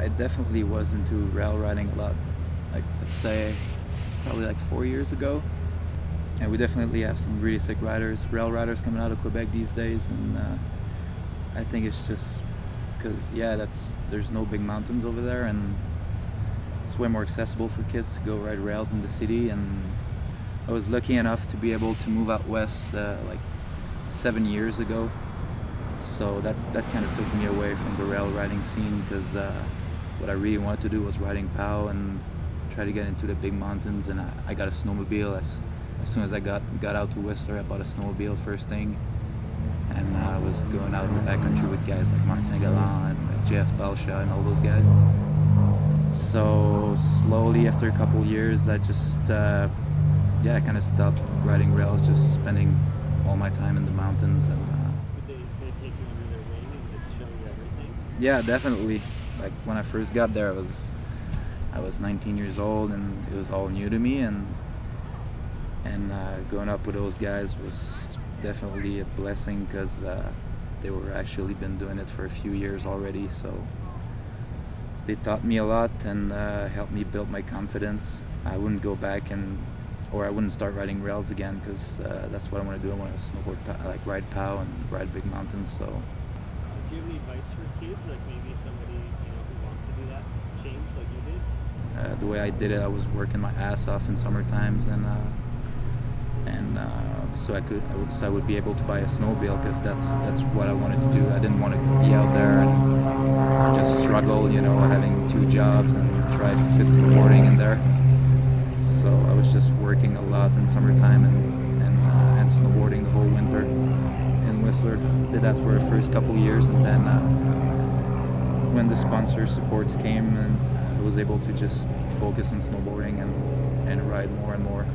I definitely was into rail riding a lot. Like, let's say, probably like 4 years ago. And we definitely have some really sick riders, rail riders coming out of Quebec these days. And I think it's just because, yeah, there's no big mountains over there, and it's way more accessible for kids to go ride rails in the city. And I was lucky enough to be able to move out west like 7 years ago. So that kind of took me away from the rail riding scene, because what I really wanted to do was riding POW and try to get into the big mountains. And I got a snowmobile as soon as I got out to Whistler. I bought a snowmobile first thing, and I was going out in the backcountry with guys like Martin Galland, like Jeff Balsha, and all those guys. So slowly, after a couple years, I just I kind of stopped riding rails, just spending all my time in the mountains. And Did they take you under their wing and just show you everything? yeah, definitely. Like when I first got there, I was 19 years old, and it was all new to me. And going up with those guys was definitely a blessing, because they were actually been doing it for a few years already. So they taught me a lot and helped me build my confidence. I wouldn't go back or I wouldn't start riding rails again, because that's what I want to do. I want to snowboard, like ride POW and ride big mountains. So. Do you have any advice for kids, like maybe somebody who wants to do that change like you did? The way I did it, I was working my ass off in summer times, and so I would be able to buy a snowmobile, because that's what I wanted to do. I didn't want to be out there and just struggle, having 2 jobs and try to fit snowboarding in there. So I was just working a lot in summertime and snowboarding the whole winter in Whistler. Did that for the first couple years, and then when the sponsor supports came, and I was able to just focus on snowboarding and ride more and more.